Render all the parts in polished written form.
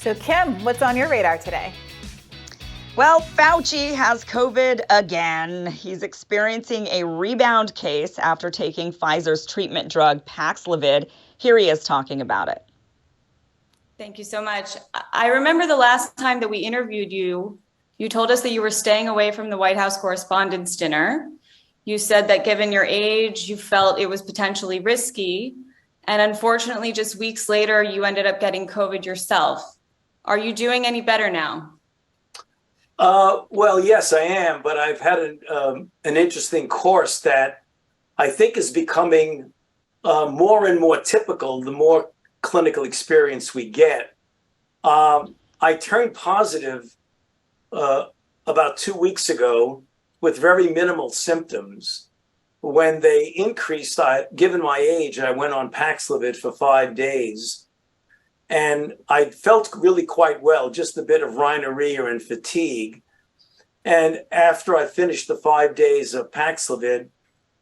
So Kim, what's on your radar today? Well, Fauci has COVID again. He's experiencing a rebound case after taking Pfizer's treatment drug Paxlovid. Here he is talking about it. Thank you so much. I remember the last time that we interviewed you, you told us that you were staying away from the White House Correspondents' Dinner. You said that given your age, you felt it was potentially risky. And unfortunately, just weeks later, you ended up getting COVID yourself. Are you doing any better now? Well, yes, I am, but I've had an interesting course that I think is becoming more and more typical the more clinical experience we get. I turned positive about 2 weeks ago with very minimal symptoms. When they increased, given my age, I went on Paxlovid for 5 days. And I felt really quite well, just a bit of rhinorrhea and fatigue. And after I finished the 5 days of Paxlovid,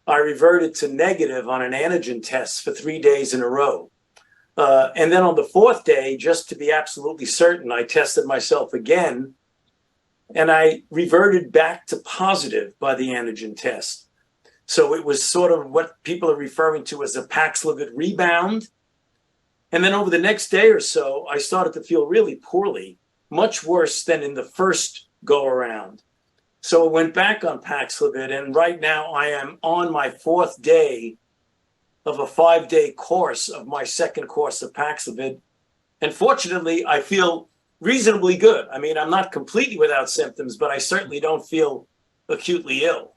I reverted to negative on an antigen test for 3 days in a row. And then on the 4th day, just to be absolutely certain, I tested myself again, and I reverted back to positive by the antigen test. So it was sort of what people are referring to as a Paxlovid rebound. And then over the next day or so, I started to feel really poorly, much worse than in the first go around. So I went back on Paxlovid, and right now I am on my 4th day of a 5-day course of my second course of Paxlovid. And fortunately, I feel reasonably good. I mean, I'm not completely without symptoms, but I certainly don't feel acutely ill.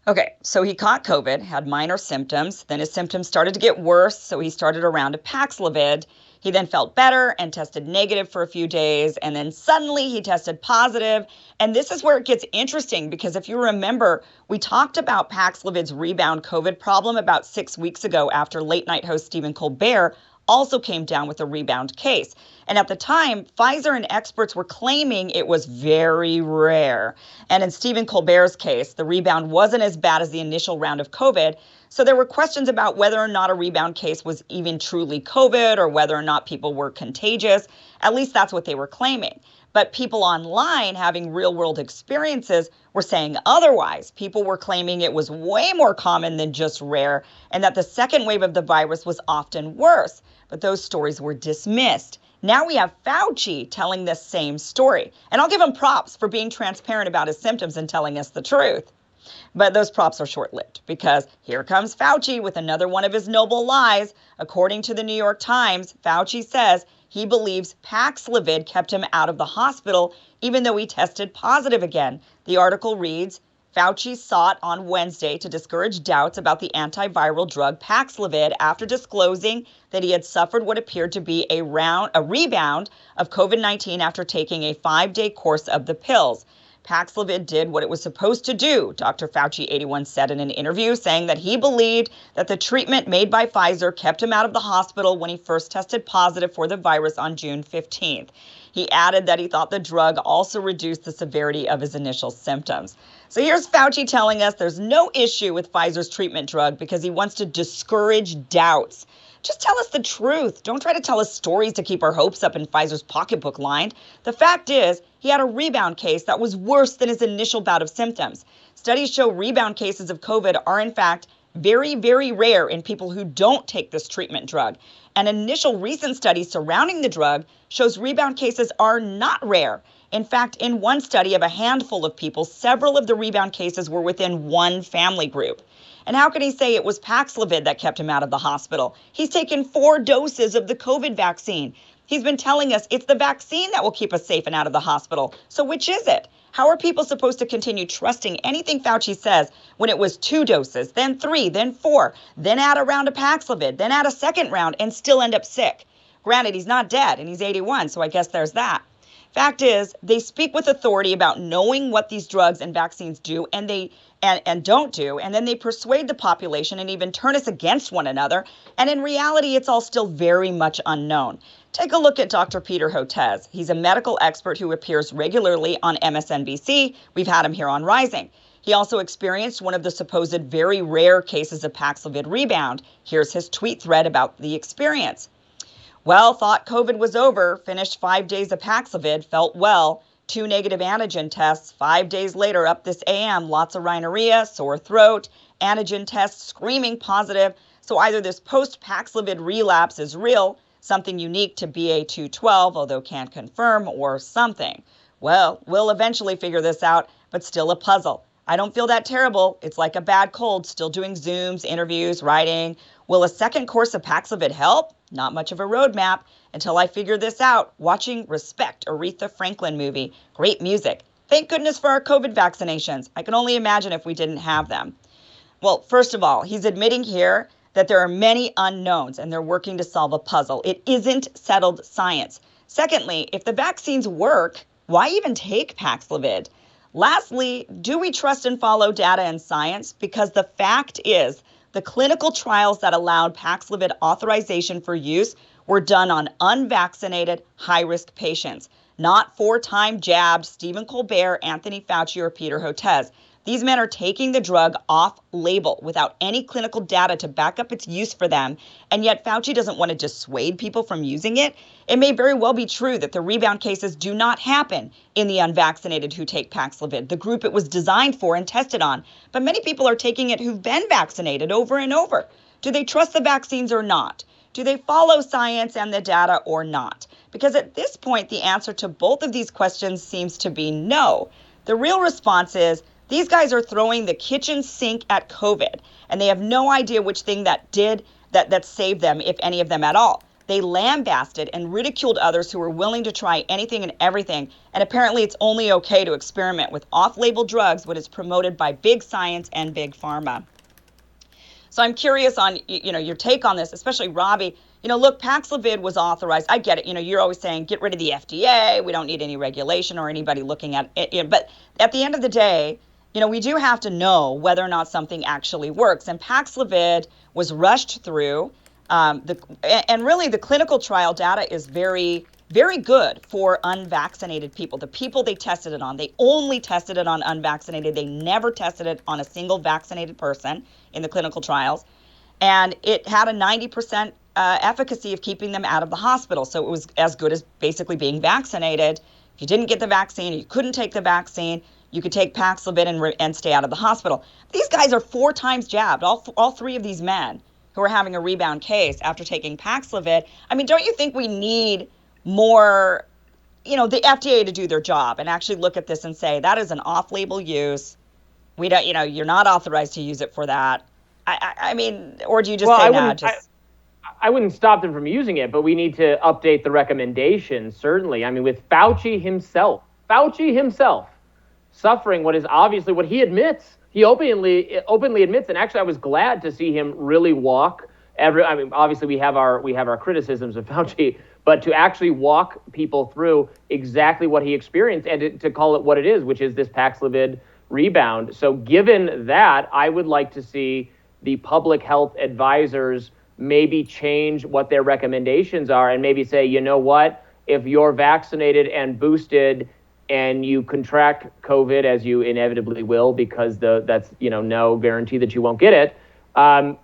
Okay, so he caught COVID, had minor symptoms, then his symptoms started to get worse, so he started a round of Paxlovid. He then felt better and tested negative for a few days, and then suddenly he tested positive. And this is where it gets interesting, because if you remember, we talked about Paxlovid's rebound COVID problem about 6 weeks ago after late night host Stephen Colbert also came down with a rebound case. And at the time, Pfizer and experts were claiming it was very rare. And in Stephen Colbert's case, the rebound wasn't as bad as the initial round of COVID. So there were questions about whether or not a rebound case was even truly COVID or whether or not people were contagious. At least that's what they were claiming. But people online having real world experiences were saying otherwise. People were claiming it was way more common than just rare, and that the second wave of the virus was often worse. But those stories were dismissed. Now we have Fauci telling the same story. And I'll give him props for being transparent about his symptoms and telling us the truth. But those props are short-lived, because here comes Fauci with another one of his noble lies. According to the New York Times, Fauci says he believes Paxlovid kept him out of the hospital, even though he tested positive again. The article reads, Fauci sought on Wednesday to discourage doubts about the antiviral drug Paxlovid after disclosing that he had suffered what appeared to be a rebound of COVID-19 after taking a 5-day course of the pills. Paxlovid did what it was supposed to do, Dr. Fauci 81 said in an interview, saying that he believed that the treatment made by Pfizer kept him out of the hospital when he first tested positive for the virus on June 15th. He added that he thought the drug also reduced the severity of his initial symptoms. So here's Fauci telling us there's no issue with Pfizer's treatment drug because he wants to discourage doubts. Just tell us the truth. Don't try to tell us stories to keep our hopes up and Pfizer's pocketbook lined. The fact is, he had a rebound case that was worse than his initial bout of symptoms. Studies show rebound cases of COVID are, in fact, very, very rare in people who don't take this treatment drug. An initial recent study surrounding the drug shows rebound cases are not rare. In fact, in one study of a handful of people, several of the rebound cases were within one family group. And how can he say it was Paxlovid that kept him out of the hospital? He's taken 4 doses of the COVID vaccine. He's been telling us it's the vaccine that will keep us safe and out of the hospital. So which is it? How are people supposed to continue trusting anything Fauci says when it was 2 doses, then 3, then 4, then add a round of Paxlovid, then add a second round and still end up sick? Granted, he's not dead and he's 81, so I guess there's that. Fact is, they speak with authority about knowing what these drugs and vaccines do and don't do, and then they persuade the population and even turn us against one another. And in reality, it's all still very much unknown. Take a look at Dr. Peter Hotez. He's a medical expert who appears regularly on MSNBC. We've had him here on Rising. He also experienced one of the supposed very rare cases of Paxlovid rebound. Here's his tweet thread about the experience. Well, thought COVID was over, finished 5 days of Paxlovid, felt well, 2 negative antigen tests, 5 days later up this AM, lots of rhinorrhea, sore throat, antigen tests screaming positive. So either this post-Paxlovid relapse is real, something unique to BA.2.12, although can't confirm, or something. Well, we'll eventually figure this out, but still a puzzle. I don't feel that terrible. It's like a bad cold, still doing Zooms, interviews, writing. Will a second course of Paxlovid help? Not much of a roadmap until I figure this out. Watching Respect, Aretha Franklin movie. Great music. Thank goodness for our COVID vaccinations. I can only imagine if we didn't have them. Well, first of all, he's admitting here that there are many unknowns and they're working to solve a puzzle. It isn't settled science. Secondly, if the vaccines work, why even take Paxlovid? Lastly, do we trust and follow data and science? Because the fact is, the clinical trials that allowed Paxlovid authorization for use were done on unvaccinated, high-risk patients, not 4-time jabbed Stephen Colbert, Anthony Fauci, or Peter Hotez. These men are taking the drug off label without any clinical data to back up its use for them, and yet Fauci doesn't want to dissuade people from using it. It may very well be true that the rebound cases do not happen in the unvaccinated who take Paxlovid, the group it was designed for and tested on. But many people are taking it who've been vaccinated over and over. Do they trust the vaccines or not? Do they follow science and the data or not? Because at this point, the answer to both of these questions seems to be no. The real response is, these guys are throwing the kitchen sink at COVID, and they have no idea which thing that saved them, if any of them at all. They lambasted and ridiculed others who were willing to try anything and everything, and apparently it's only okay to experiment with off-label drugs when it's promoted by big science and big pharma. So I'm curious on your take on this, especially Robbie. Look, Paxlovid was authorized. I get it. You're always saying get rid of the FDA. We don't need any regulation or anybody looking at it. But at the end of the day, we do have to know whether or not something actually works. And Paxlovid was rushed through. And really, the clinical trial data is very, very good for unvaccinated people. The people they tested it on, they only tested it on unvaccinated. They never tested it on a single vaccinated person in the clinical trials. And it had a 90% efficacy of keeping them out of the hospital. So it was as good as basically being vaccinated. If you didn't get the vaccine, or you couldn't take the vaccine, you could take Paxlovid and stay out of the hospital. These guys are 4 times jabbed, all 3 of these men who are having a rebound case after taking Paxlovid. I mean, don't you think we need more, the FDA to do their job and actually look at this and say, that is an off-label use. We don't, you're not authorized to use it for that. I mean, or do you just say, nah, just... I wouldn't stop them from using it, but we need to update the recommendations, certainly. I mean, with Fauci himself suffering what is obviously what he admits. He openly admits, and actually I was glad to see him really walk obviously we have our criticisms of Fauci, but to actually walk people through exactly what he experienced and to call it what it is, which is this Paxlovid rebound. So given that, I would like to see the public health advisors maybe change what their recommendations are and maybe say, you know what, if you're vaccinated and boosted and you contract COVID, as you inevitably will, because that's no guarantee that you won't get it,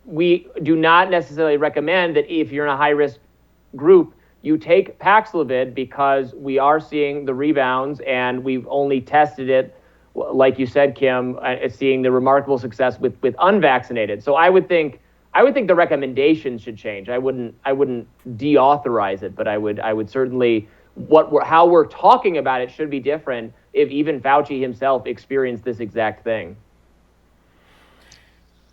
we do not necessarily recommend that if you're in a high-risk group, you take Paxlovid, because we are seeing the rebounds and we've only tested it, like you said, Kim, seeing the remarkable success with unvaccinated. So I would think the recommendations should change. I wouldn't deauthorize it, but I would certainly how we're talking about it should be different if even Fauci himself experienced this exact thing.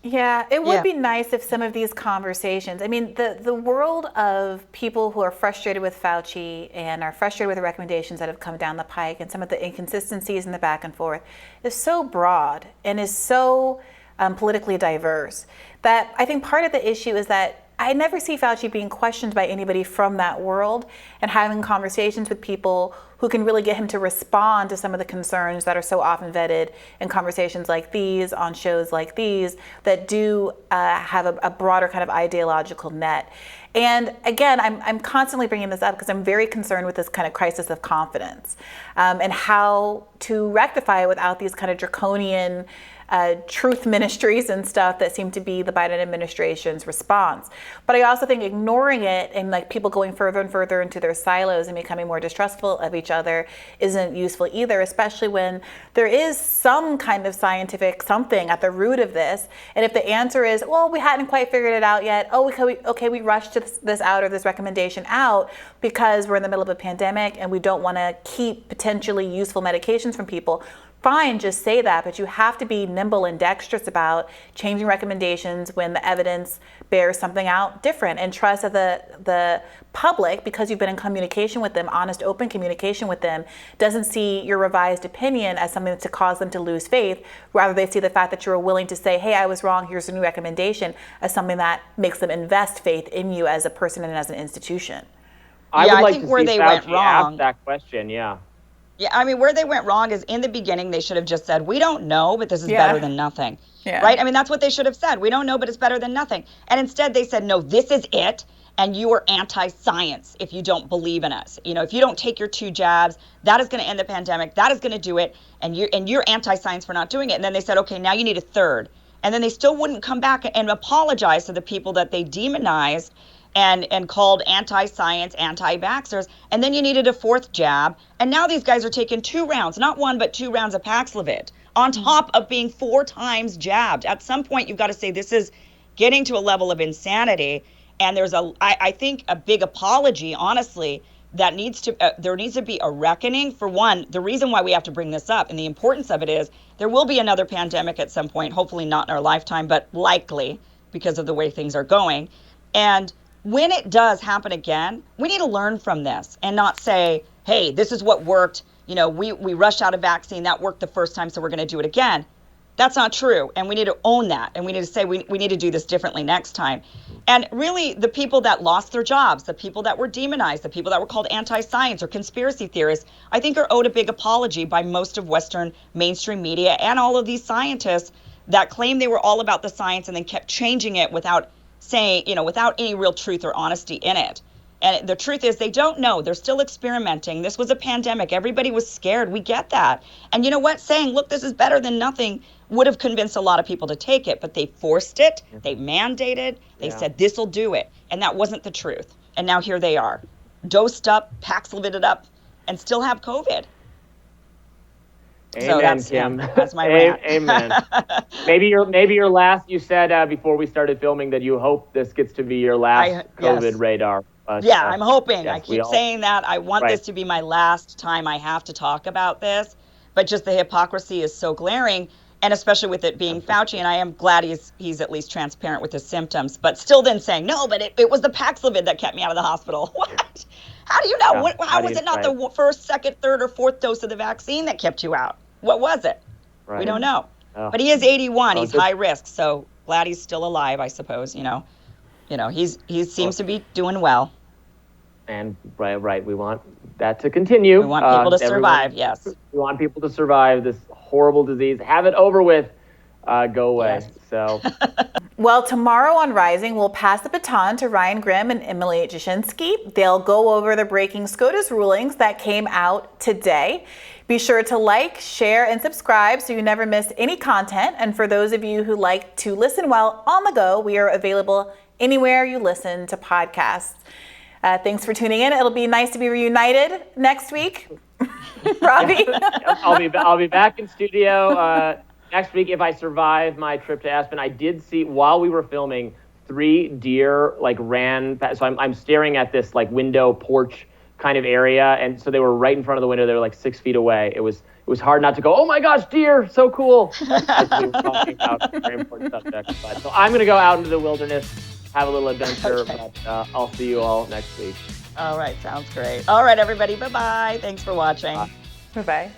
Yeah, it would be nice if some of these conversations, I mean, the world of people who are frustrated with Fauci and are frustrated with the recommendations that have come down the pike and some of the inconsistencies in the back and forth is so broad and is so politically diverse that I think part of the issue is that I never see Fauci being questioned by anybody from that world and having conversations with people who can really get him to respond to some of the concerns that are so often vetted in conversations like these, on shows like these, that do have a broader kind of ideological net. And again, I'm constantly bringing this up because I'm very concerned with this kind of crisis of confidence and how to rectify it without these kind of draconian truth ministries and stuff that seem to be the Biden administration's response. But I also think ignoring it and like people going further and further into their silos and becoming more distrustful of each other isn't useful either, especially when there is some kind of scientific something at the root of this. And if the answer is, well, we hadn't quite figured it out yet. Oh, we rushed this out or this recommendation out because we're in the middle of a pandemic and we don't want to keep potentially useful medications from people. Fine, just say that, but you have to be nimble and dexterous about changing recommendations when the evidence bears something out different, and trust that the public, because you've been in communication with them, honest, open communication with them, doesn't see your revised opinion as something to cause them to lose faith. Rather, they see the fact that you're willing to say, hey, I was wrong, here's a new recommendation, as something that makes them invest faith in you as a person and as an institution. I would like think to where see they Fauci went wrong. ask that question, yeah. Yeah, I mean, where they went wrong is in the beginning, they should have just said, we don't know, but this is better than nothing. Yeah. Right? I mean, that's what they should have said. We don't know, but it's better than nothing. And instead they said, no, this is it. And you are anti-science if you don't believe in us. You know, if you don't take your 2 jabs, that is going to end the pandemic. That is going to do it. And you're anti-science for not doing it. And then they said, okay, now you need a 3rd. And then they still wouldn't come back and apologize to the people that they demonized and called anti-science, anti-vaxxers. And then you needed a 4th jab. And now these guys are taking 2 rounds, not 1, but 2 rounds of Paxlovid on top of being 4 times jabbed. At some point, you've got to say this is getting to a level of insanity. And there's I think a big apology, honestly, that there needs to be a reckoning. For one, the reason why we have to bring this up and the importance of it is there will be another pandemic at some point, hopefully not in our lifetime, but likely because of the way things are going. And when it does happen again, we need to learn from this and not say, hey, this is what worked. You know, we rushed out a vaccine that worked the first time, so we're going to do it again. That's not true. And we need to own that. And we need to say we need to do this differently next time. And really, the people that lost their jobs, the people that were demonized, the people that were called anti-science or conspiracy theorists, I think are owed a big apology by most of Western mainstream media and all of these scientists that claim they were all about the science and then kept changing it without saying, you know, without any real truth or honesty in it. And the truth is they don't know. They're still experimenting. This was a pandemic. Everybody was scared. We get that. And you know what? Saying, look, this is better than nothing would have convinced a lot of people to take it. But they forced it. They mandated. They said, this will do it. And that wasn't the truth. And now here they are, dosed up, Paxlovided up, and still have COVID. Amen, So Kim. that's my rant. Amen. Maybe your last. You said before we started filming that you hope this gets to be your last COVID radar. Yeah, I'm hoping. Yes, I keep saying that. I want this to be my last time I have to talk about this. But just the hypocrisy is so glaring, and especially with it being Fauci. And I am glad he's at least transparent with his symptoms. But still, then saying no, but it was the Paxlovid that kept me out of the hospital. What? How do you know? Yeah, how was it not the 1st, 2nd, 3rd, or 4th dose of the vaccine that kept you out? What was it? Right. We don't know. Oh. But he is 81. He's high risk. So glad he's still alive, I suppose. You know, he seems to be doing well. And right. We want that to continue. We want people to survive. Yes. We want people to survive this horrible disease. Have it over with. Go away. Yes. So. Well, tomorrow on Rising, we'll pass the baton to Ryan Grimm and Emily Jashinsky. They'll go over the breaking SCOTUS rulings that came out today. Be sure to like, share, and subscribe so you never miss any content. And for those of you who like to listen while on the go, we are available anywhere you listen to podcasts. Thanks for tuning in. It'll be nice to be reunited next week. Robbie? I'll be back in studio next week if I survive my trip to Aspen. I did see, while we were filming, 3 deer ran past. So I'm staring at this window porch kind of area, and so they were right in front of the window. They were 6 feet away. It was hard not to go, oh my gosh, deer, so cool. As we were talking about very important subjects. So I'm going to go out into the wilderness, have a little adventure, but I'll see you all next week. All right, sounds great. All right, everybody, bye-bye. Thanks for watching. Bye-bye.